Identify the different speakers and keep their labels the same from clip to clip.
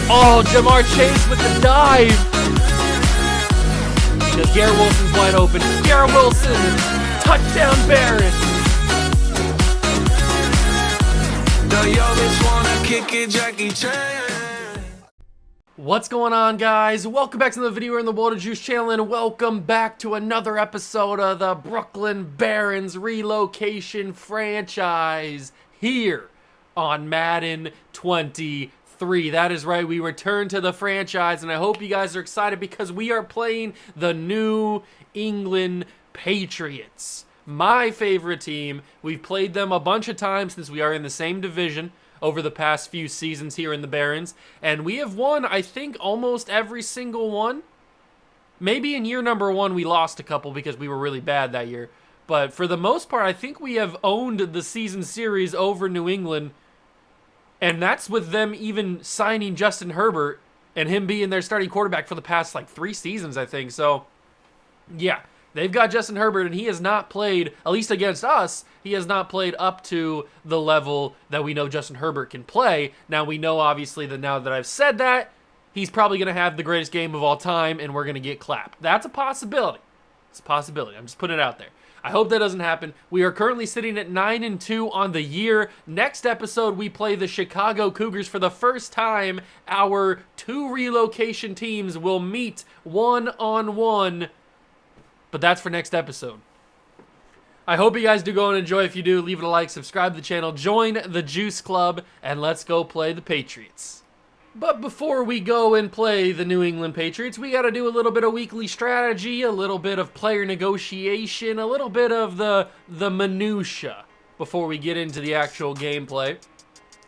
Speaker 1: Oh, Jamar Chase with the dive. Because Garrett Wilson's wide open. Garrett Wilson, touchdown Barons. What's going on, guys? Welcome back to the video in the Water Juice channel, and welcome back to another episode of the Brooklyn Barons Relocation franchise here on Madden 23. That is right, we return to the franchise, and I hope you guys are excited because we are playing the New England Patriots. My favorite team. We've played them a bunch of times since we are in the same division over the past few seasons here in the Barons, and we have won, I think, almost every single one. Maybe in year number one we lost a couple because we were really bad that year, but for the most part I think we have owned the season series over New England, and that's with them even signing Justin Herbert and him being their starting quarterback for the past like 3 seasons, I think. So yeah, they've got Justin Herbert, and he has not played, at least against us, he has not played up to the level that we know Justin Herbert can play. Now, we know, obviously, that now that I've said that, he's probably going to have the greatest game of all time, and we're going to get clapped. That's a possibility. It's a possibility. I'm just putting it out there. I hope that doesn't happen. We are currently sitting at 9-2 on the year. Next episode, we play the Chicago Cougars. For the first time, our 2 relocation teams will meet one-on-one. But that's for next episode. I hope you guys do go and enjoy. If you do, leave it a like, subscribe to the channel, join the Juice Club, and let's go play the Patriots. But before we go and play the New England Patriots, we got to do a little bit of weekly strategy, a little bit of player negotiation, a little bit of the minutia before we get into the actual gameplay.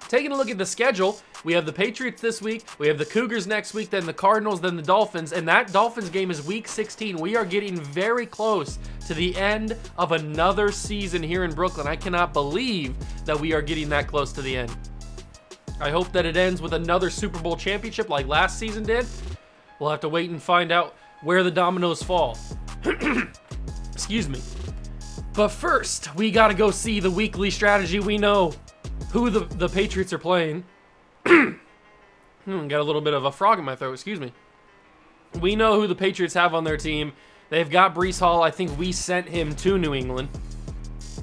Speaker 1: Taking a look at the schedule, we have the Patriots this week, we have the Cougars next week, then the Cardinals, then the Dolphins, and that Dolphins game is week 16. We are getting very close to the end of another season here in Brooklyn. I cannot believe that we are getting that close to the end. I hope that it ends with another Super Bowl championship like last season did. We'll have to wait and find out where the dominoes fall. Excuse me. But first, we gotta go see the weekly strategy. We know who the Patriots are playing. Got a little bit of a frog in my throat, excuse me. We know who the Patriots have on their team. They've got Breece Hall. I think we sent him to New England.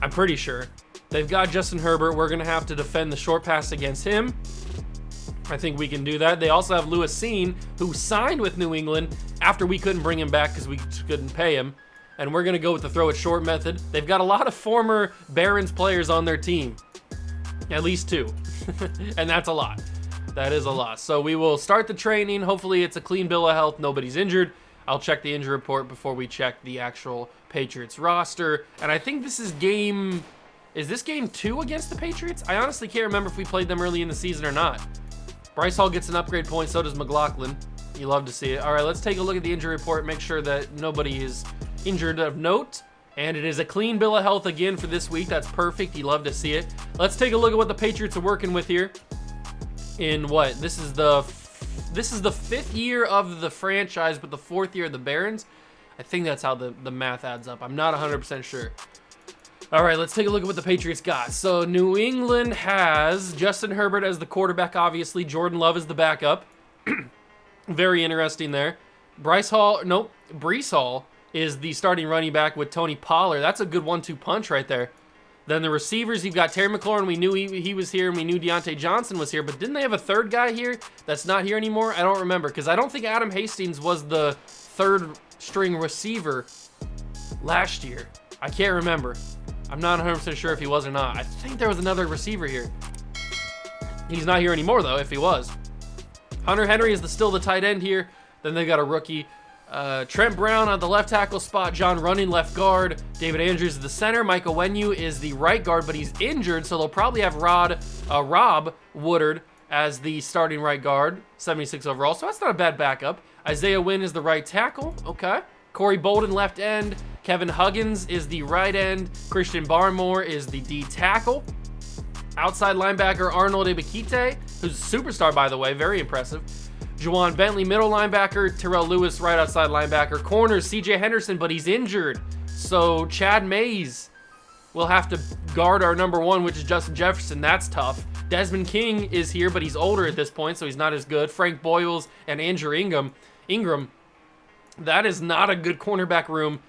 Speaker 1: I'm pretty sure. They've got Justin Herbert. We're going to have to defend the short pass against him. I think we can do that. They also have Lewis Seen, who signed with New England after we couldn't bring him back because we couldn't pay him. And we're going to go with the throw it short method. They've got a lot of former Barons players on their team. At least 2. And that's a lot. That is a lot. So we will start the training. Hopefully it's a clean bill of health. Nobody's injured. I'll check the injury report before we check the actual Patriots roster. And I think this is game... Is this game 2 against the Patriots? I honestly can't remember if we played them early in the season or not. Breece Hall gets an upgrade point. So does McLaughlin. You love to see it. All right, let's take a look at the injury report. Make sure that nobody is injured of note. And it is a clean bill of health again for this week. That's perfect. You love to see it. Let's take a look at what the Patriots are working with here. In what? This is the 5th year of the franchise, but the 4th year of the Barons. I think that's how the math adds up. I'm not 100% sure. All right, let's take a look at what the Patriots got. So New England has Justin Herbert as the quarterback, obviously. Jordan Love is the backup. Very interesting there. Breece Hall is the starting running back with Tony Pollard. That's a good 1-2 punch right there. Then the receivers, you've got Terry McLaurin. We knew he was here, and we knew Deontay Johnson was here, but didn't they have a third guy here that's not here anymore? I don't remember, because I don't think Adam Hastings was the 3rd string receiver last year. I can't remember. I'm not 100% sure if he was or not. I think there was another receiver here. He's not here anymore, though, if he was. Hunter Henry is still the tight end here. Then they got a rookie. Trent Brown on the left tackle spot, John Running left guard, David Andrews is the center, Mike Onwenu is the right guard, but he's injured, so they'll probably have Rob Woodard as the starting right guard, 76 overall, so that's not a bad backup. Isaiah Wynn is the right tackle, okay. Corey Bolden left end, Kevin Huggins is the right end, Christian Barmore is the D tackle. Outside linebacker Arnold Ebikite, who's a superstar, by the way, very impressive. Juwan Bentley, middle linebacker. Terrell Lewis, right outside linebacker. Corners, CJ Henderson, but he's injured. So Chad Mays we'll have to guard our number one, which is Justin Jefferson. That's tough. Desmond King is here, but he's older at this point, so he's not as good. Frank Boyles and Andrew Ingram. That is not a good cornerback room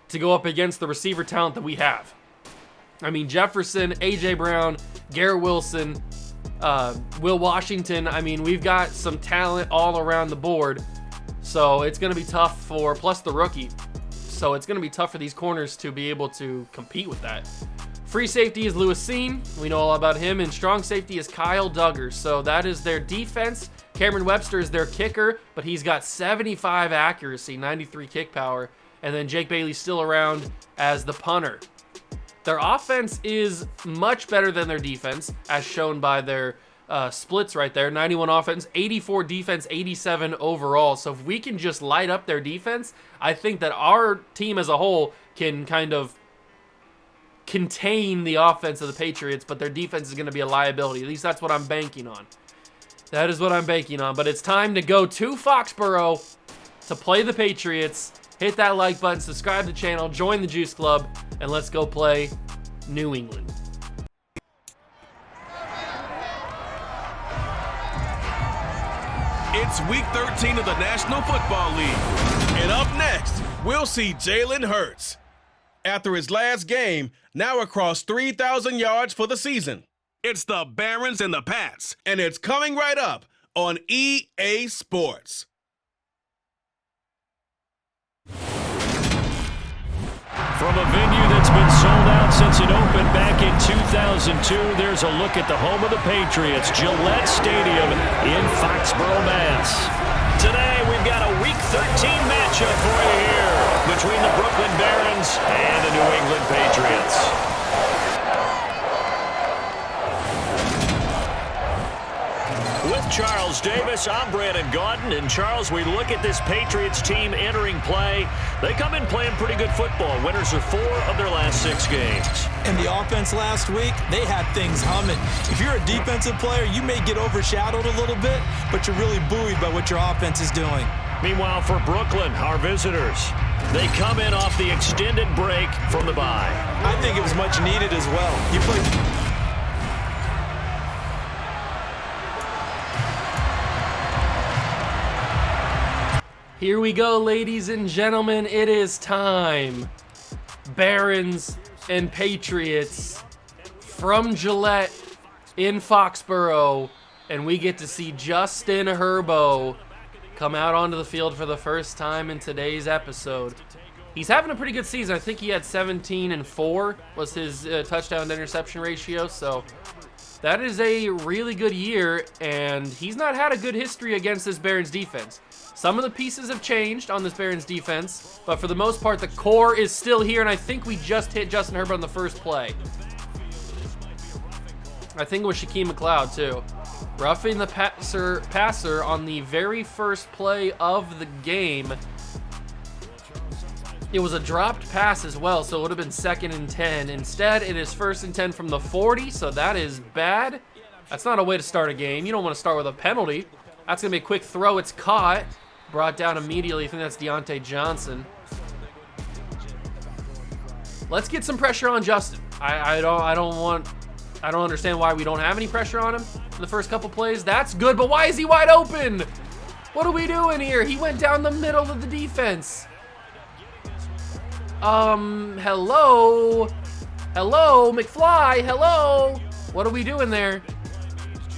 Speaker 1: to go up against the receiver talent that we have. I mean, Jefferson, A.J. Brown, Garrett Wilson, Will Washington. I mean, we've got some talent all around the board, so it's going to be tough for, plus the rookie. So it's going to be tough for these corners to be able to compete with that. Free safety is Lewis Seen. We know all about him. And strong safety is Kyle Duggar. So that is their defense. Cameron Webster is their kicker, but he's got 75 accuracy, 93 kick power. And then Jake Bailey's still around as the punter. Their offense is much better than their defense, as shown by their splits right there. 91 offense, 84 defense, 87 overall. So if we can just light up their defense, I think that our team as a whole can kind of contain the offense of the Patriots, but their defense is going to be a liability. At least that's what I'm banking on. That is what I'm banking on. But it's time to go to Foxborough to play the Patriots. Hit that like button, subscribe to the channel, join the Juice Club, and let's go play New England.
Speaker 2: It's week 13 of the National Football League. And up next, we'll see Jalen Hurts. After his last game, now across 3,000 yards for the season. It's the Barons and the Pats, and it's coming right up on EA Sports.
Speaker 3: From a venue that's been sold out since it opened back in 2002, there's a look at the home of the Patriots, Gillette Stadium in Foxborough, Mass. Today, we've got a Week 13 matchup for you here between the Brooklyn Barons and the New England Patriots. With Charles Davis, I'm Brandon Gaudin. And Charles, we look at this Patriots team entering play. They come in playing pretty good football. Winners are 4 of their last 6 games.
Speaker 4: And the offense last week, they had things humming. If you're a defensive player, you may get overshadowed a little bit, but you're really buoyed by what your offense is doing.
Speaker 3: Meanwhile, for Brooklyn, our visitors, they come in off the extended break from the bye.
Speaker 4: I think it was much needed as well. You play.
Speaker 1: Here we go, ladies and gentlemen. It is time. Barons and Patriots from Gillette in Foxborough. And we get to see Justin Herbo come out onto the field for the first time in today's episode. He's having a pretty good season. I think he had 17-4 was his touchdown to interception ratio. So that is a really good year. And he's not had a good history against this Barons defense. Some of the pieces have changed on this Barons defense, but for the most part, the core is still here, and I think we just hit Justin Herbert on the first play. I think it was Shaquem McLeod, too. Roughing the passer on the very first play of the game. It was a dropped pass as well, so it would have been 2nd and 10. Instead, it is 1st and 10 from the 40, so that is bad. That's not a way to start a game. You don't want to start with a penalty. That's going to be a quick throw. It's caught. Brought down immediately. I think that's Deontay Johnson. Let's get some pressure on Justin. I don't understand why we don't have any pressure on him in the first couple plays. That's good, but why is he wide open? What are we doing here? He went down the middle of the defense. Hello? Hello, McFly, hello? What are we doing there?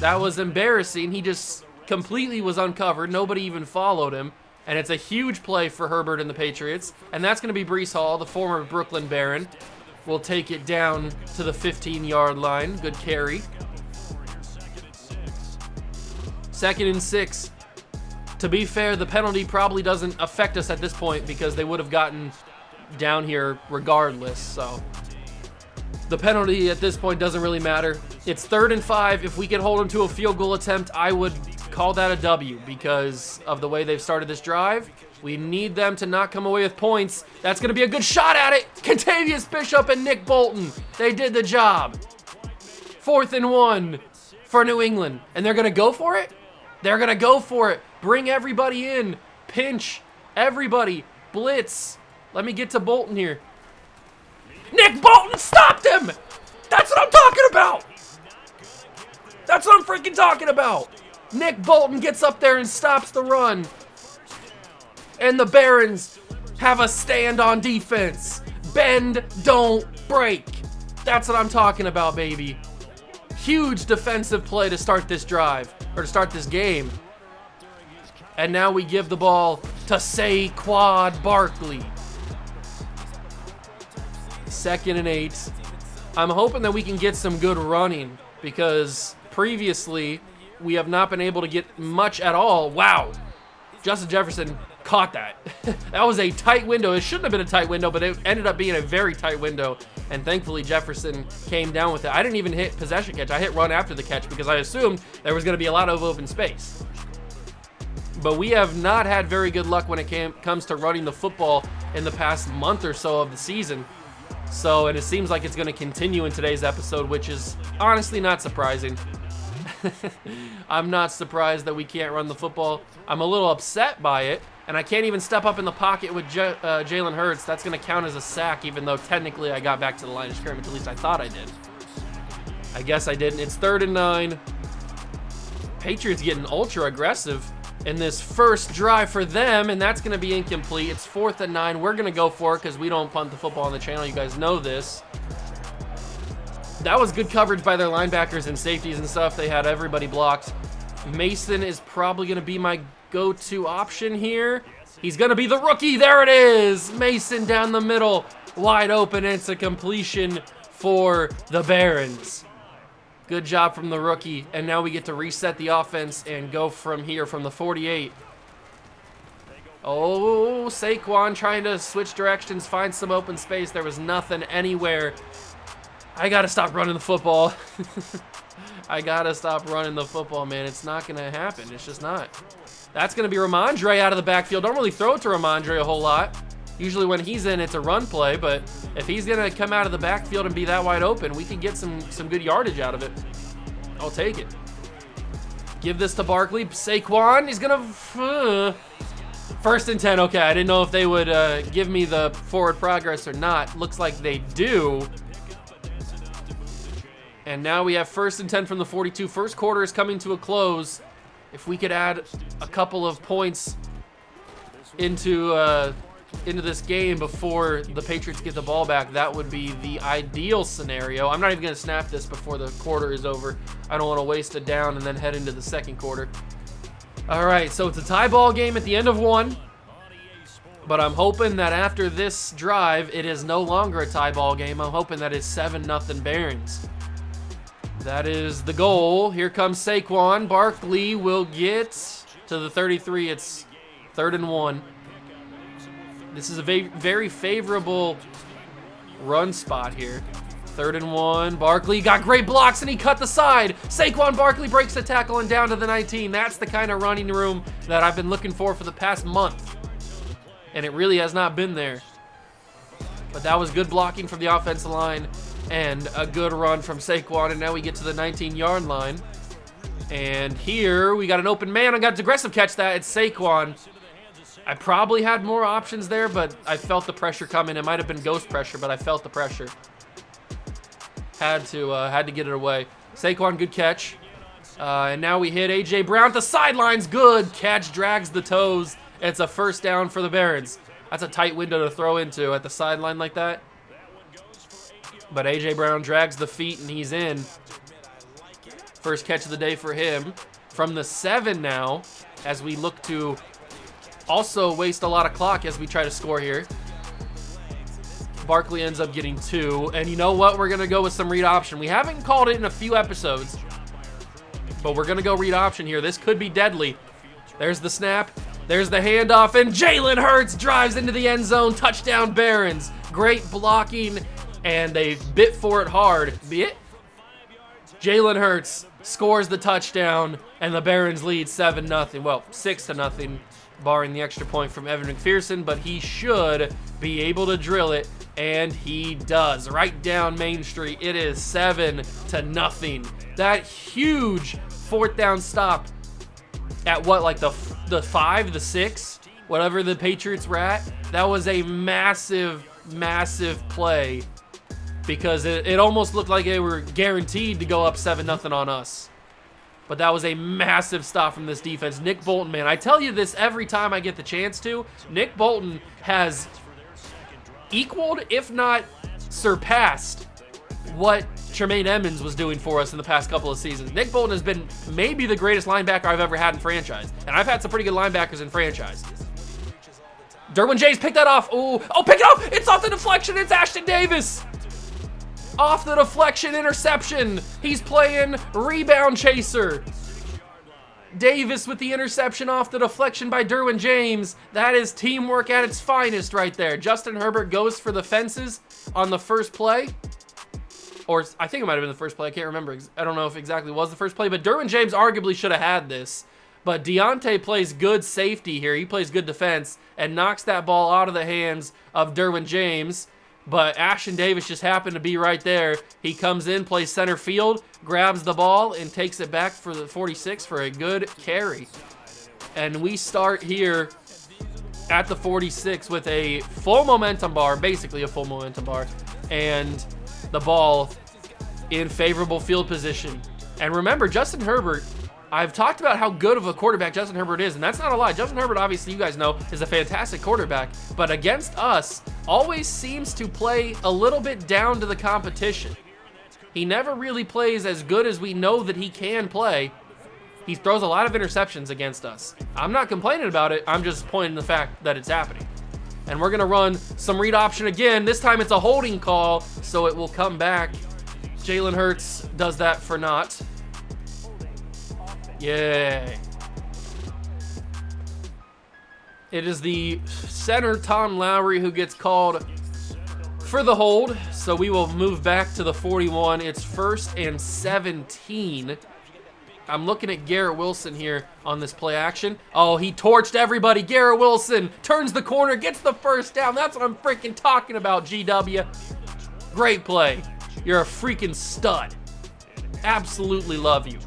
Speaker 1: That was embarrassing. He just completely was uncovered. Nobody even followed him. And it's a huge play for Herbert and the Patriots. And that's going to be Breece Hall, the former Brooklyn Baron. Will take it down to the 15-yard line. Good carry. 2nd and 6. To be fair, the penalty probably doesn't affect us at this point because they would have gotten down here regardless. So the penalty at this point doesn't really matter. It's 3rd and 5. If we can hold them to a field goal attempt, I would call that a W because of the way they've started this drive. We need them to not come away with points. That's going to be a good shot at it. Contavious Bishop and Nick Bolton. They did the job. 4th and 1 for New England. And they're going to go for it? They're going to go for it. Bring everybody in. Pinch. Everybody. Blitz. Let me get to Bolton here. Nick Bolton Bolton stopped him! That's what I'm talking about! That's what I'm freaking talking about! Nick Bolton gets up there and stops the run. And the Barons have a stand on defense. Bend, don't break. That's what I'm talking about, baby. Huge defensive play to start this drive, or to start this game. And now we give the ball to Saquon Barkley. 2nd and 8. I'm hoping that we can get some good running because previously we have not been able to get much at all. Wow. Justin Jefferson caught that. That was a tight window. It shouldn't have been a tight window, but it ended up being a very tight window. And thankfully Jefferson came down with it. I didn't even hit possession catch. I hit run after the catch because I assumed there was going to be a lot of open space. But we have not had very good luck when it comes to running the football in the past month or so of the season. So, and it seems like it's going to continue in today's episode, which is honestly not surprising. I'm not surprised that we can't run the football. I'm a little upset by it, and I can't even step up in the pocket with Jalen Hurts. That's going to count as a sack, even though technically I got back to the line of scrimmage. At least I thought I did. I guess I didn't. It's 3rd and 9. Patriots getting ultra aggressive in this first drive for them, and that's going to be incomplete. It's 4th and 9. We're going to go for it because we don't punt the football on the channel. You guys know this. That was good coverage by their linebackers and safeties and stuff. They had everybody blocked. Mason is probably going to be my go-to option here. He's going to be the rookie. There it is. Mason down the middle. Wide open. It's a completion for the Barons. Good job from the rookie. And now we get to reset the offense and go from here, from the 48. Oh, Saquon trying to switch directions, find some open space. There was nothing anywhere. I got to stop running the football. I got to stop running the football, man. It's not going to happen. It's just not. That's going to be Ramondre out of the backfield. Don't really throw it to Ramondre a whole lot. Usually when he's in, it's a run play, but if he's going to come out of the backfield and be that wide open, we can get some good yardage out of it. I'll take it. Give this to Barkley. Saquon, he's going to... 1st and 10. Okay, I didn't know if they would give me the forward progress or not. Looks like they do. And now we have 1st and 10 from the 42. First quarter is coming to a close. If we could add a couple of points into this game before the Patriots get the ball back, that would be the ideal scenario. I'm not even going to snap this before the quarter is over. I don't want to waste it down and then head into the second quarter. All right, so it's a tie ball game at the end of one. But I'm hoping that after this drive, it is no longer a tie ball game. I'm hoping that it's 7-0 Barons. That is the goal. Here comes Saquon. Barkley will get to the 33. It's 3rd and 1. This is a very favorable run spot here. 3rd and 1. Barkley got great blocks and he cut the side. Saquon Barkley breaks the tackle and down to the 19. That's the kind of running room that I've been looking for the past month. And it really has not been there. But that was good blocking from the offensive line and a good run from Saquon. And now we get to the 19-yard line. And here we got an open man. I got aggressive catch that. It's Saquon. I probably had more options there, but I felt the pressure coming. It might have been ghost pressure, but I felt the pressure. Had to get it away. Saquon, good catch. And now we hit A.J. Brown at the sidelines. Good catch, drags the toes. It's a 1st down for the Barons. That's a tight window to throw into at the sideline like that. But A.J. Brown drags the feet and he's in. First catch of the day for him. From the 7 now, as we look to also waste a lot of clock as we try to score here. Barkley ends up getting 2. And you know what? We're going to go with some read option. We haven't called it in a few episodes, but we're going to go read option here. This could be deadly. There's the snap. There's the handoff. And Jalen Hurts drives into the end zone. Touchdown, Barons. Great blocking. And they bit for it hard. Jalen Hurts scores the touchdown. And the Barons lead 7-0. Well, 6-0. Barring the extra point from Evan McPherson, but he should be able to drill it, and he does. Right down Main Street, it is 7-0. That huge 4th down stop at what, like the 5, the 6, whatever the Patriots were at. That was a massive, massive play because it almost looked like they were guaranteed to go up 7-0 on us. But that was a massive stop from this defense. Nick Bolton, man, I tell you this every time I get the chance to. Nick Bolton has equaled, if not surpassed, what Tremaine Edmonds was doing for us in the past couple of seasons. Nick Bolton has been maybe the greatest linebacker I've ever had in franchise. And I've had some pretty good linebackers in franchise. Derwin James, pick that off. Ooh. Oh, pick it off. It's off the deflection. It's Ashton Davis. Off the deflection, interception. He's playing rebound chaser. Davis with the interception off the deflection by Derwin James. That is teamwork at its finest right there. Justin Herbert goes for the fences on the first play. Or I think it might have been the first play. I can't remember. I don't know if it exactly was the first play. But Derwin James arguably should have had this. But Deontay plays good safety here. He plays good defense and knocks that ball out of the hands of Derwin James. But Ashton Davis just happened to be right there. He comes in, plays center field, grabs the ball, and takes it back for the 46 for a good carry. And we start here at the 46 with a full momentum bar, basically a full momentum bar, and the ball in favorable field position. And remember, Justin Herbert, I've talked about how good of a quarterback Justin Herbert is, and that's not a lie. Justin Herbert, obviously, you guys know, is a fantastic quarterback, but against us, always seems to play a little bit down to the competition. He never really plays as good as we know that he can play. He throws a lot of interceptions against us. I'm not complaining about it. I'm just pointing the fact that it's happening. And we're going to run some read option again. This time it's a holding call, so it will come back. Jalen Hurts does that for naught. Yay. It is the center, Tom Lowry, who gets called for the hold. So we will move back to the 41. It's 1st and 17. I'm looking at Garrett Wilson here on this play action. Oh, he torched everybody. Garrett Wilson turns the corner, gets the first down. That's what I'm freaking talking about, GW. Great play. You're a freaking stud. Absolutely love you.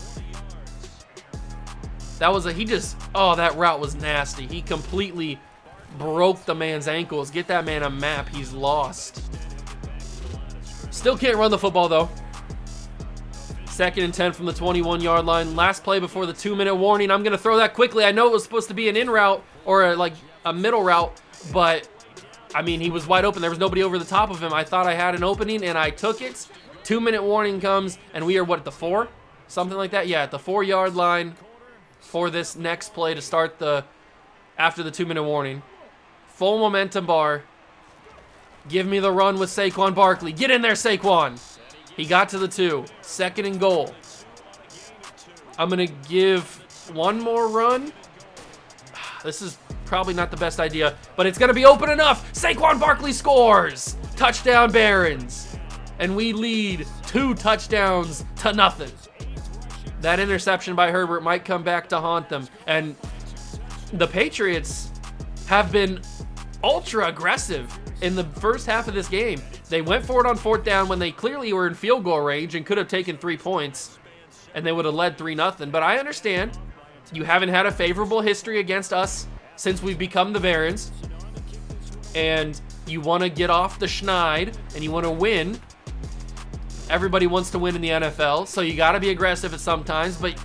Speaker 1: That was that route was nasty. He completely broke the man's ankles. Get that man a map. He's lost. Still can't run the football, though. 2nd and 10 from the 21-yard line. Last play before the 2-minute warning. I'm going to throw that quickly. I know it was supposed to be an in route or a middle route, but, I mean, he was wide open. There was nobody over the top of him. I thought I had an opening, and I took it. 2-minute warning comes, and we are, at the 4? Something like that? Yeah, at the 4-yard line for this next play to start after the 2-minute warning. Full momentum bar. Give me the run with Saquon Barkley. Get in there, Saquon. He got to the 2. 2nd and goal. I'm going to give one more run. This is probably not the best idea, but it's going to be open enough. Saquon Barkley scores. Touchdown, Barons. And we lead 2 touchdowns to nothing. That interception by Herbert might come back to haunt them. And the Patriots have been ultra aggressive in the first half of this game. They went for it on 4th down when they clearly were in field goal range and could have taken 3 points, and they would have led 3-0. But I understand you haven't had a favorable history against us since we've become the Barons, and you want to get off the schneid, and you want to win. Everybody wants to win in the NFL, so you got to be aggressive at sometimes, but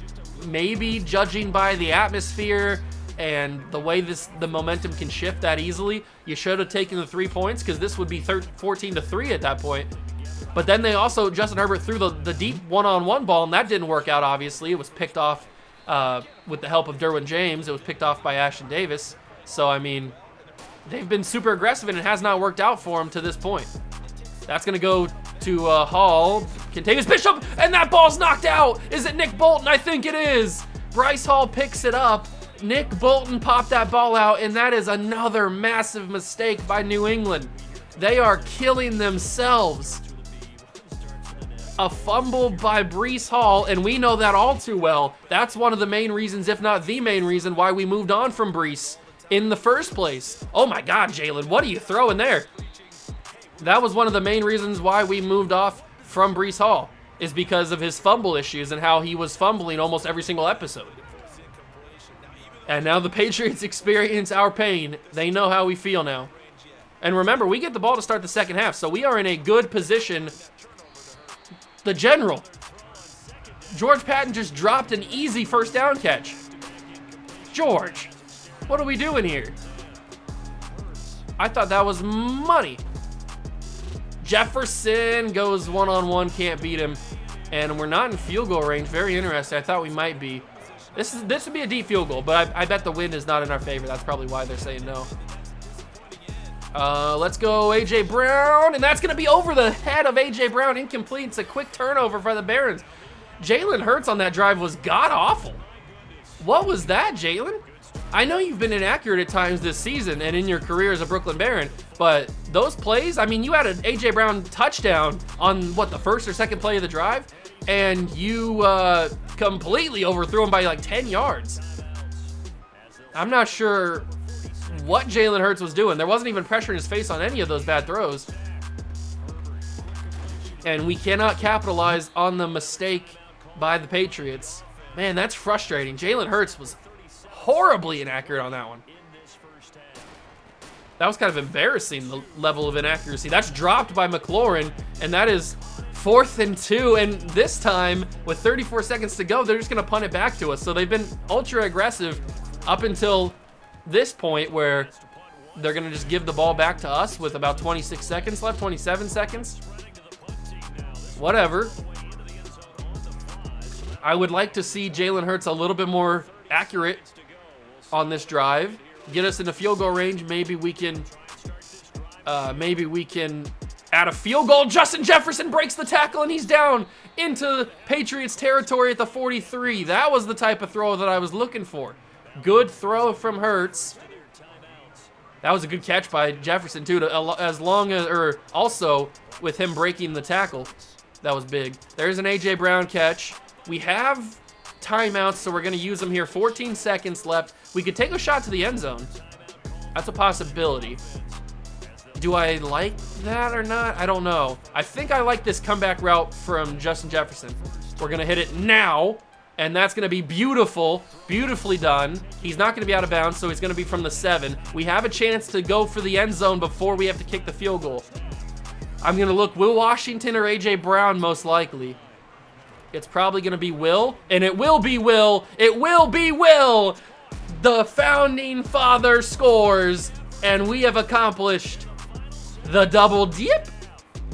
Speaker 1: maybe judging by the atmosphere and the way the momentum can shift that easily, you should have taken the 3 points, because this would be 14-3 at that point. But then Justin Herbert threw the deep one-on-one ball, and that didn't work out, obviously. It was picked off with the help of Derwin James. It was picked off by Ashton Davis. So, I mean, they've been super aggressive, and it has not worked out for them to this point. That's going to go to Hall. Contagious Bishop, and that ball's knocked out. Is it Nick Bolton? I think it is. Bryce Hall picks it up. Nick Bolton popped that ball out, and that is another massive mistake by New England. They are killing themselves. A fumble by Breece Hall, and we know that all too well. That's one of the main reasons, if not the main reason, why we moved on from Breece in the first place. Oh my God, Jalen, what are you throwing there? That was one of the main reasons why we moved off from Breece Hall, is because of his fumble issues and how he was fumbling almost every single episode. And now the Patriots experience our pain. They know how we feel now. And remember, we get the ball to start the second half, so we are in a good position. The general. George Patton just dropped an easy first down catch. George, what are we doing here? I thought that was money. Jefferson goes one-on-one, can't beat him. And we're not in field goal range. Very interesting. I thought we might be. This would be a deep field goal, but I bet the wind is not in our favor. That's probably why they're saying no. Let's go A.J. Brown, and that's going to be over the head of A.J. Brown. Incomplete. It's a quick turnover for the Barons. Jalen Hurts on that drive was god-awful. What was that, Jalen? I know you've been inaccurate at times this season and in your career as a Brooklyn Baron, but those plays, I mean, you had an A.J. Brown touchdown on, what, the first or second play of the drive, and you completely overthrew him by like 10 yards. I'm not sure what Jalen Hurts was doing. There wasn't even pressure in his face on any of those bad throws. And we cannot capitalize on the mistake by the Patriots. Man, that's frustrating. Jalen Hurts was horribly inaccurate on that one. That was kind of embarrassing, the level of inaccuracy. That's dropped by McLaurin, and that is 4th and 2. And this time, with 34 seconds to go, they're just going to punt it back to us. So they've been ultra aggressive up until this point where they're going to just give the ball back to us with about 26 seconds left, 27 seconds. Whatever. I would like to see Jalen Hurts a little bit more accurate on this drive. Get us in the field goal range. Maybe we can add a field goal. Justin Jefferson breaks the tackle and he's down into Patriots territory at the 43. That was the type of throw that I was looking for. Good throw from Hurts. That was a good catch by Jefferson too. Also with him breaking the tackle, that was big. There's an A.J. Brown catch. We have timeouts, so we're going to use them here. 14 seconds left. We could take a shot to the end zone. That's a possibility. Do I like that or not? I don't know. I think I like this comeback route from Justin Jefferson. We're going to hit it now, and that's going to be beautiful. Beautifully done. He's not going to be out of bounds, so he's going to be from the 7. We have a chance to go for the end zone before we have to kick the field goal. I'm going to look Will Washington or A.J. Brown most likely. It's probably going to be Will, and it will be Will. It will be Will. The founding father scores, and we have accomplished the double dip,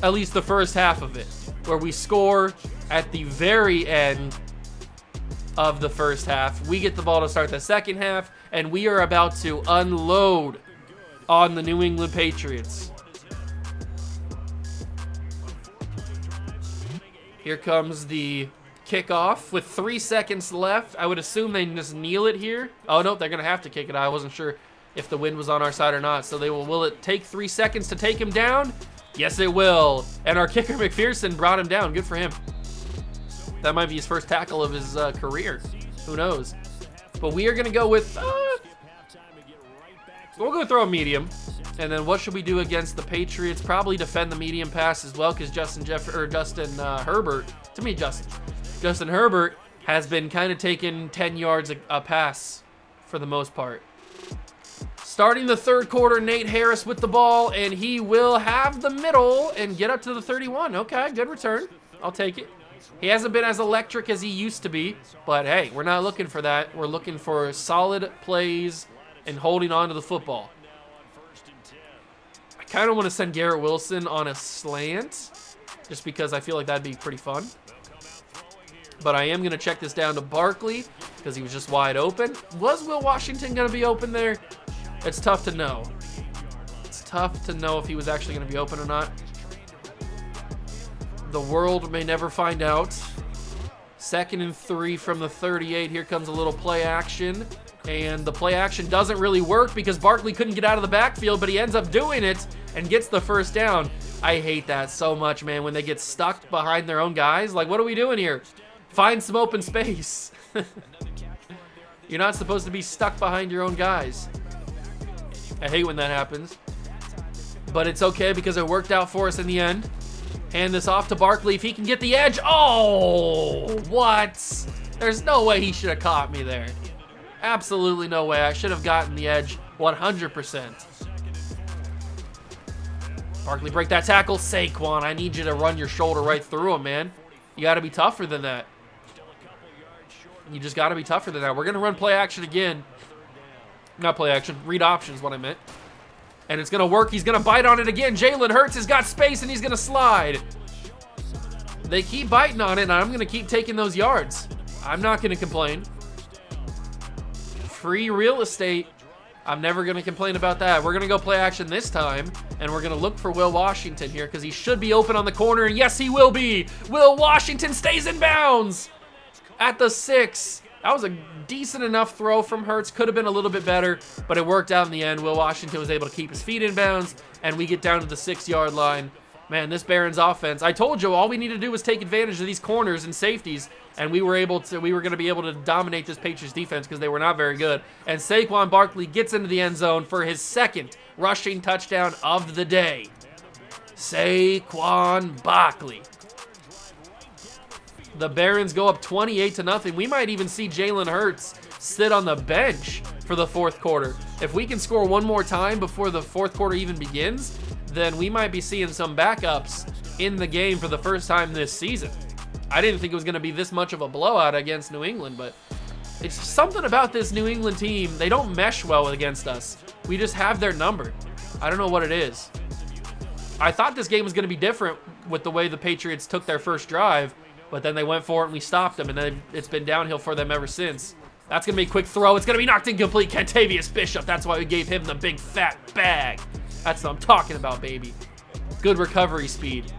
Speaker 1: at least the first half of it, where we score at the very end of the first half. We get the ball to start the second half, and we are about to unload on the New England Patriots. Here comes the kickoff with 3 seconds left. I would assume they just kneel it here. Oh, no, they're going to have to kick it. I wasn't sure if the wind was on our side or not. So they will it take 3 seconds to take him down? Yes, it will. And our kicker, McPherson, brought him down. Good for him. That might be his first tackle of his career. Who knows? But we are going to go with... we'll go throw a medium. And then what should we do against the Patriots? Probably defend the medium pass as well, because Justin Herbert has been kind of taking 10 yards a pass for the most part. Starting the third quarter, Nate Harris with the ball, and he will have the middle and get up to the 31. Okay, good return. I'll take it. He hasn't been as electric as he used to be, but hey, we're not looking for that. We're looking for solid plays and holding on to the football. I kind of want to send Garrett Wilson on a slant just because I feel like that'd be pretty fun. But I am going to check this down to Barkley because he was just wide open. Was Will Washington going to be open there? It's tough to know. It's tough to know if he was actually going to be open or not. The world may never find out. 2nd and 3 from the 38. Here comes a little play action. And the play action doesn't really work because Barkley couldn't get out of the backfield, but he ends up doing it and gets the first down. I hate that so much, man, when they get stuck behind their own guys. Like, what are we doing here? Find some open space. You're not supposed to be stuck behind your own guys. I hate when that happens. But it's okay because it worked out for us in the end. Hand this off to Barkley if he can get the edge. Oh, what? There's no way he should have caught me there. Absolutely no way. I should have gotten the edge 100%. Barkley, break that tackle. Saquon, I need you to run your shoulder right through him, man. You got to be tougher than that. You just got to be tougher than that. We're going to run play action again. Not play action. Read option is what I meant. And it's going to work. He's going to bite on it again. Jalen Hurts has got space, and he's going to slide. They keep biting on it, and I'm going to keep taking those yards. I'm not going to complain. Free real estate. I'm never going to complain about that. We're going to go play action this time, and we're going to look for Will Washington here because he should be open on the corner, and yes, he will be. Will Washington stays in bounds at the 6. That was a decent enough throw from Hurts. Could have been a little bit better, but it worked out in the end. Will Washington was able to keep his feet in bounds, and we get down to the 6-yard line. Man, this Barons offense, I told you all we need to do was take advantage of these corners and safeties, and we were going to be able to dominate this Patriots defense because they were not very good. And Saquon Barkley gets into the end zone for his 2nd rushing touchdown of the day. Saquon Barkley. The Barons go up 28-0. We might even see Jalen Hurts sit on the bench for the 4th quarter. If we can score one more time before the 4th quarter even begins, then we might be seeing some backups in the game for the first time this season. I didn't think it was going to be this much of a blowout against New England, but it's something about this New England team. They don't mesh well against us. We just have their number. I don't know what it is. I thought this game was going to be different with the way the Patriots took their first drive, but then they went for it and we stopped them, and then it's been downhill for them ever since. That's going to be a quick throw. It's going to be knocked incomplete. Kentavious Bishop. That's why we gave him the big fat bag. That's what I'm talking about, baby. Good recovery speed.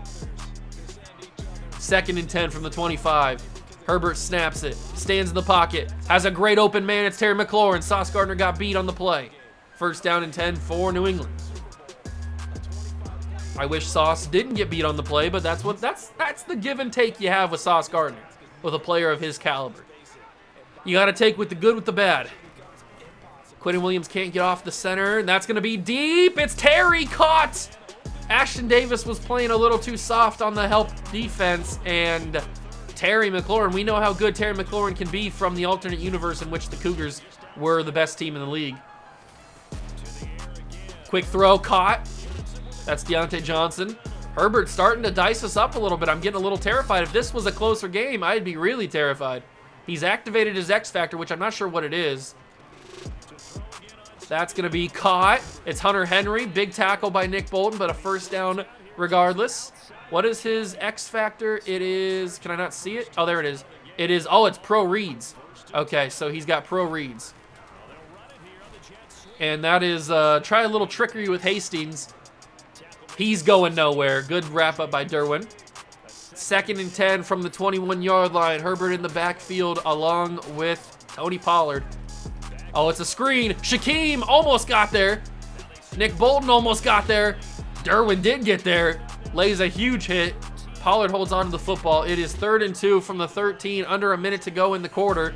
Speaker 1: 2nd and 10 from the 25. Herbert snaps it. Stands in the pocket. Has a great open man. It's Terry McLaurin. Sauce Gardner got beat on the play. 1st down and 10 for New England. I wish Sauce didn't get beat on the play, but that's the give and take you have with Sauce Gardner, with a player of his caliber. You got to take with the good with the bad. Quentin Williams can't get off the center, and that's going to be deep. It's Terry caught. Ashton Davis was playing a little too soft on the help defense, and Terry McLaurin, we know how good Terry McLaurin can be from the alternate universe in which the Cougars were the best team in the league. Quick throw, caught. That's Deontay Johnson. Herbert starting to dice us up a little bit. I'm getting a little terrified. If this was a closer game, I'd be really terrified. He's activated his X Factor, which I'm not sure what it is. That's going to be caught. It's Hunter Henry. Big tackle by Nick Bolton, but a 1st down regardless. What is his X Factor? It is, can I not see it? Oh, there it is. It is, oh, it's pro reads. Okay, so he's got pro reads. And that is, try a little trickery with Hastings. He's going nowhere. Good wrap up by Derwin. 2nd and 10 from the 21-yard line. Herbert in the backfield along with Tony Pollard. Oh, it's a screen. Shaquem almost got there. Nick Bolton almost got there. Derwin did get there. Lays a huge hit. Pollard holds on to the football. It is 3rd and 2 from the 13. Under a minute to go in the quarter.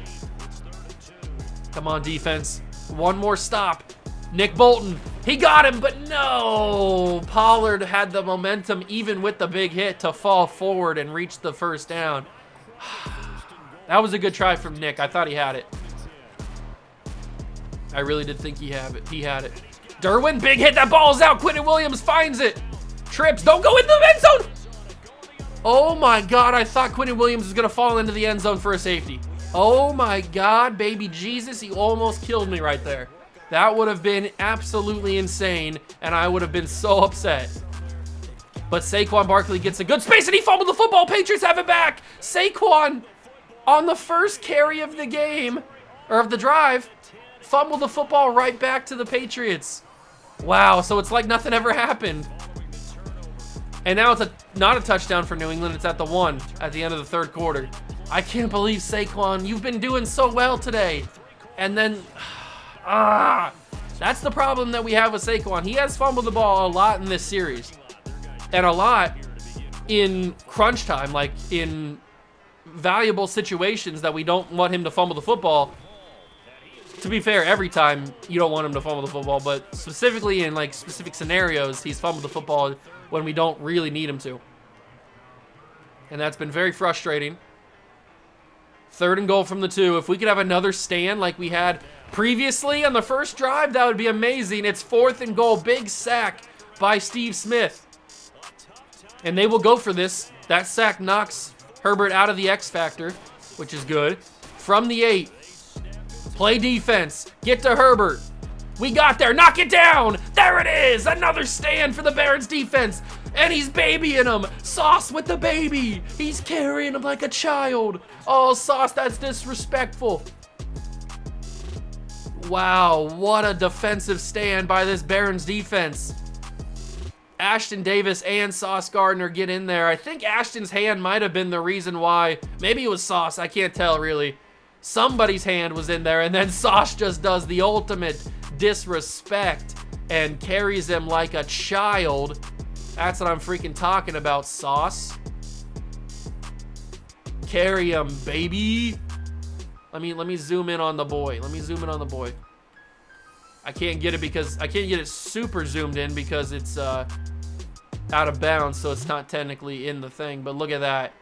Speaker 1: Come on, defense. One more stop. Nick Bolton. He got him, but no. Pollard had the momentum, even with the big hit, to fall forward and reach the 1st down. That was a good try from Nick. I thought he had it. I really did think he had it. Derwin, big hit. That ball's out. Quentin Williams finds it. Trips. Don't go in the end zone. Oh, my God. I thought Quentin Williams was going to fall into the end zone for a safety. Oh, my God, baby Jesus. He almost killed me right there. That would have been absolutely insane, and I would have been so upset. But Saquon Barkley gets a good space, and he fumbled the football. Patriots have it back. Saquon, on the 1st carry of the game, or of the drive, fumbled the football right back to the Patriots. Wow, so it's like nothing ever happened. And now it's not a touchdown for New England. It's at the 1 at the end of the 3rd quarter. I can't believe, Saquon, you've been doing so well today. And then, that's the problem that we have with Saquon. He has fumbled the ball a lot in this series. And a lot in crunch time, like in valuable situations that we don't want him to fumble the football. To be fair, every time you don't want him to fumble the football, but specifically in like specific scenarios, he's fumbled the football when we don't really need him to. And that's been very frustrating. 3rd and goal from the 2. If we could have another stand like we had previously on the first drive, that would be amazing. It's 4th and goal. Big sack by Steve Smith. And they will go for this. That sack knocks Herbert out of the X factor, which is good. From the 8. Play defense. Get to Herbert. We got there. Knock it down. There it is. Another stand for the Barons defense. And he's babying him. Sauce with the baby. He's carrying him like a child. Oh, Sauce, that's disrespectful. Wow, what a defensive stand by this Barons defense. Ashton Davis and Sauce Gardner get in there. I think Ashton's hand might have been the reason why. Maybe it was Sauce. I can't tell, really. Somebody's hand was in there, and then Sauce just does the ultimate disrespect and carries him like a child. That's what I'm freaking talking about, Sauce. Carry him, baby. Let me zoom in on the boy. I can't get it super zoomed in because it's out of bounds, so it's not technically in the thing. But look at that.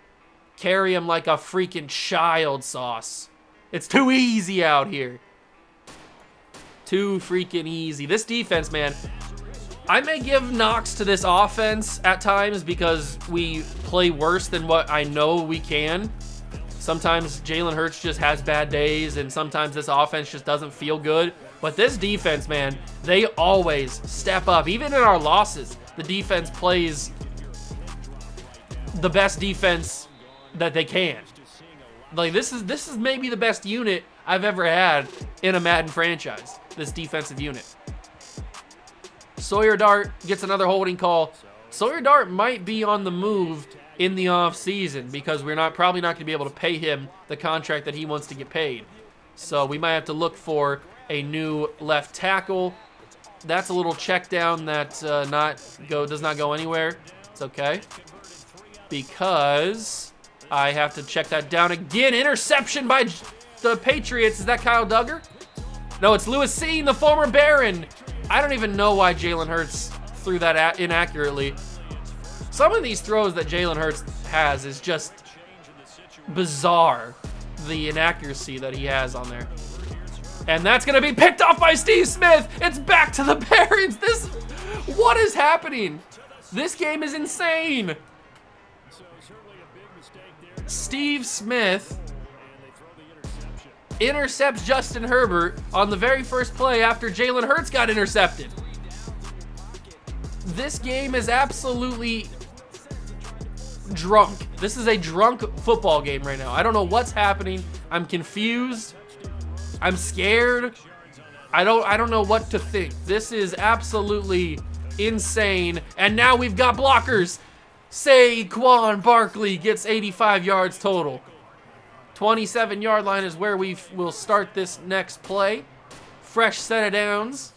Speaker 1: Carry him like a freaking child, Sauce. It's too easy out here. Too freaking easy. This defense, man. I may give knocks to this offense at times because we play worse than what I know we can. Sometimes Jalen Hurts just has bad days, and sometimes this offense just doesn't feel good. But this defense, man, they always step up. Even in our losses, the defense plays the best defense that they can. Like, this is maybe the best unit I've ever had in a Madden franchise, this defensive unit. Sawyer Dart gets another holding call. Sawyer Dart might be on the move in the offseason because we're probably not going to be able to pay him the contract that he wants to get paid. So we might have to look for a new left tackle. That's a little check down that does not go anywhere. It's okay. Because I have to check that down again. Interception by the Patriots. Is that Kyle Duggar? No, it's Lewis Cine, the former Baron. I don't even know why Jalen Hurts threw that inaccurately. Some of these throws that Jalen Hurts has is just bizarre, the inaccuracy that he has on there. And that's going to be picked off by Steve Smith. It's back to the Barons. What is happening? This game is insane. Steve Smith intercepts Justin Herbert on the very first play after Jalen Hurts got intercepted. This game is absolutely drunk. This is a drunk football game right now. I don't know what's happening. I'm confused. I'm scared. I don't know what to think. This is absolutely insane. And now we've got blockers. Saquon Barkley gets 85 yards total. 27-yard line is where we will start this next play. Fresh set of downs.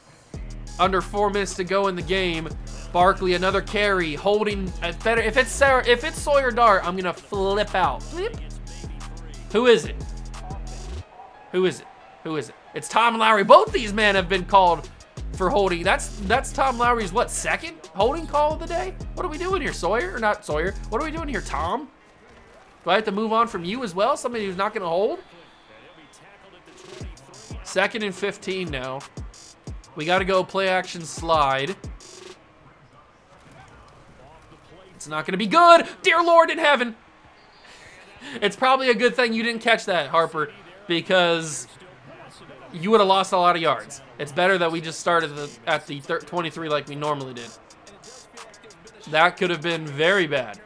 Speaker 1: Under 4 minutes to go in the game. Barkley, another carry, holding better. If it's Sawyer Dart, I'm gonna flip out. Flip. Who is it? Who is it? Who is it? It's Tom Lowry. Both these men have been called for holding. That's Tom Lowry's second holding call of the day? What are we doing here, Sawyer? Or not Sawyer? What are we doing here, Tom? Do I have to move on from you as well? Somebody who's not gonna hold? 2nd and 15 now. We gotta go play action slide. It's not gonna be good. Dear Lord in heaven. It's probably a good thing you didn't catch that, Harper, because you would have lost a lot of yards. It's better that we just started at the 23 like we normally did. That could have been very bad.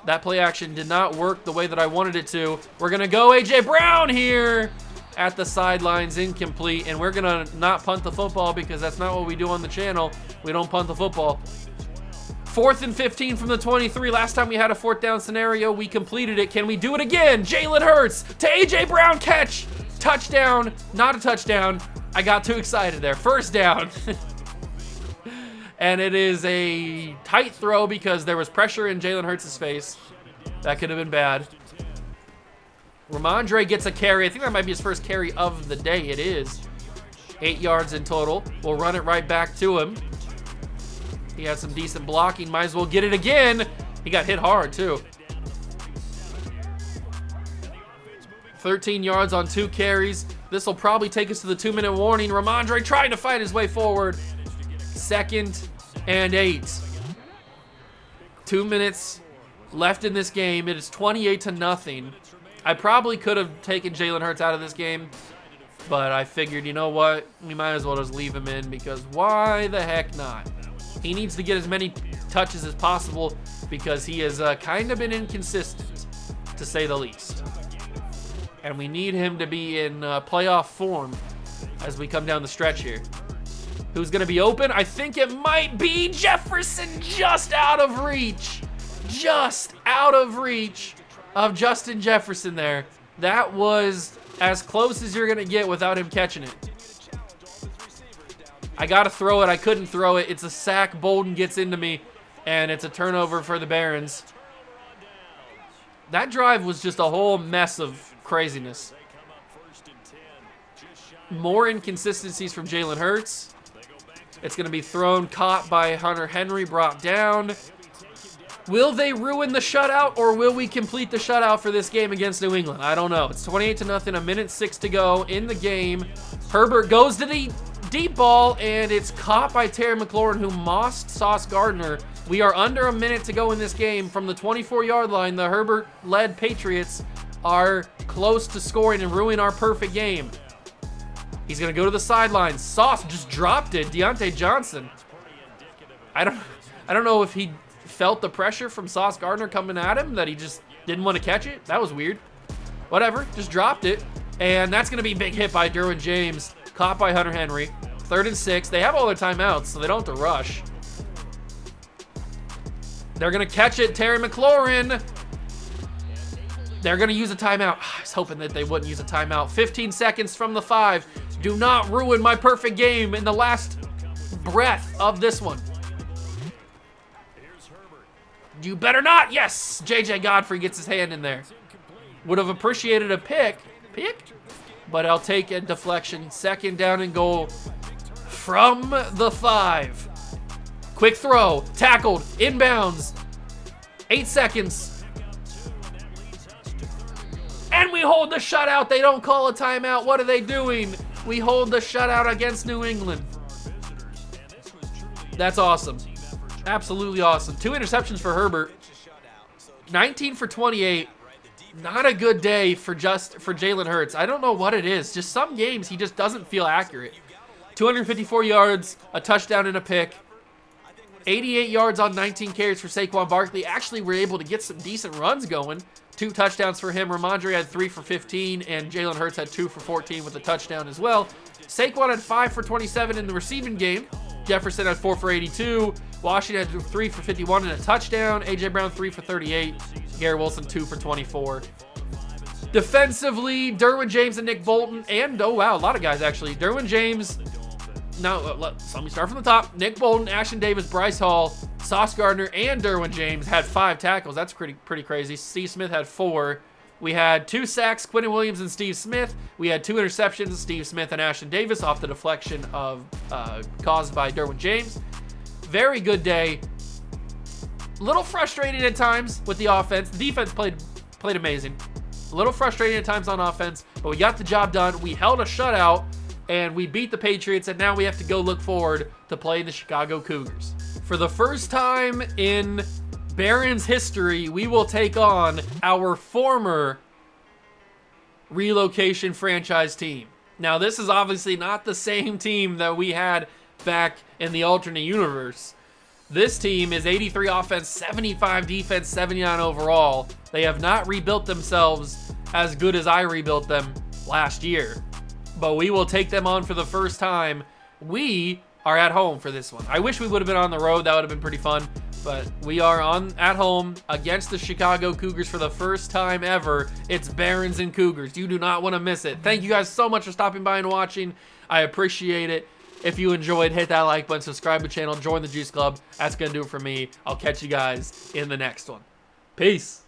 Speaker 1: That play action did not work the way that I wanted it to. We're gonna go A.J. Brown here at the sidelines, incomplete, and we're gonna not punt the football because that's not what we do on the channel. We don't punt the football. 4th and 15 from the 23. Last time we had a 4th down scenario, we completed it. Can we do it again? Jalen Hurts to A.J. Brown, catch. Touchdown, not a touchdown. I got too excited there. 1st down. And it is a tight throw because there was pressure in Jalen Hurts' face. That could have been bad. Ramondre gets a carry. I think that might be his first carry of the day. It is. 8 yards in total. We'll run it right back to him. He had some decent blocking. Might as well get it again. He got hit hard, too. 13 yards on 2 carries. This will probably take us to the 2-minute warning. Ramondre trying to fight his way forward. 2nd and 8. 2 minutes left in this game. It is 28-0. I probably could have taken Jalen Hurts out of this game, but I figured, you know what? We might as well just leave him in because why the heck not? He needs to get as many touches as possible because he has kind of been inconsistent, to say the least. And we need him to be in playoff form as we come down the stretch here. Who's going to be open? I think it might be Jefferson, just out of reach. Just out of reach of Justin Jefferson there. That was as close as you're going to get without him catching it. I got to throw it. I couldn't throw it. It's a sack. Bolden gets into me, and it's a turnover for the Barons. That drive was just a whole mess of craziness. More inconsistencies from Jalen Hurts. It's going to be thrown, caught by Hunter Henry, brought down. Will they ruin the shutout, or will we complete the shutout for this game against New England? I don't know. It's 28-0, 1:06 to go in the game. Herbert goes to the deep ball, and it's caught by Terry McLaurin, who mossed Sauce Gardner. We are under a minute to go in this game. From the 24-yard line, the Herbert-led Patriots are close to scoring and ruin our perfect game. He's going to go to the sidelines. Sauce just dropped it. Deontay Johnson. I don't know if he felt the pressure from Sauce Gardner coming at him, that he just didn't want to catch it. That was weird. Whatever, just dropped it. And that's going to be a big hit by Derwin James, caught by Hunter Henry. 3rd and 6. They have all their timeouts, so they don't have to rush. They're going to catch it. Terry McLaurin. They're going to use a timeout. I was hoping that they wouldn't use a timeout. 15 seconds from the 5. Do not ruin my perfect game in the last breath of this one. You better not. Yes. J.J. Godfrey gets his hand in there. Would have appreciated a pick, but I'll take a deflection. 2nd down and goal from the 5. Quick throw. Tackled. Inbounds. 8 seconds. And we hold the shutout. They don't call a timeout. What are they doing? We hold the shutout against New England. That's awesome. Absolutely awesome. 2 interceptions for Herbert. 19 for 28. Not a good day for Jalen Hurts. I don't know what it is. Just some games he just doesn't feel accurate. 254 yards, a touchdown and a pick. 88 yards on 19 carries for Saquon Barkley. Actually, we're able to get some decent runs going. 2 touchdowns for him. Ramondre had 3 for 15, and Jalen Hurts had 2 for 14 with a touchdown as well. Saquon had 5 for 27 in the receiving game. Jefferson had 4 for 82. Washington had 3 for 51 and a touchdown. A.J. Brown 3 for 38. Garrett Wilson 2 for 24. Defensively, Derwin James and Nick Bolton, and oh wow, a lot of guys actually. Derwin James. Now, let me start from the top. Nick Bolton, Ashton Davis, Bryce Hall, Sauce Gardner, and Derwin James had 5 tackles. That's pretty crazy. Steve Smith had 4. We had 2 sacks, Quentin Williams and Steve Smith. We had 2 interceptions, Steve Smith and Ashton Davis, off the deflection of caused by Derwin James. Very good day. Little frustrated at times with the offense. The defense played amazing. A little frustrated at times on offense, but we got the job done. We held a shutout, and we beat the Patriots, and now we have to go look forward to playing the Chicago Cougars. For the first time in Barons history, we will take on our former Relocation franchise team. Now, this is obviously not the same team that we had back in the alternate universe. This team is 83 offense, 75 defense, 79 overall. They have not rebuilt themselves as good as I rebuilt them last year. But we will take them on for the first time. We are at home for this one. I wish we would have been on the road. That would have been pretty fun. But we are at home against the Chicago Cougars for the first time ever. It's Barons and Cougars. You do not want to miss it. Thank you guys so much for stopping by and watching. I appreciate it. If you enjoyed, hit that like button, subscribe to the channel, join the Juice Club. That's going to do it for me. I'll catch you guys in the next one. Peace.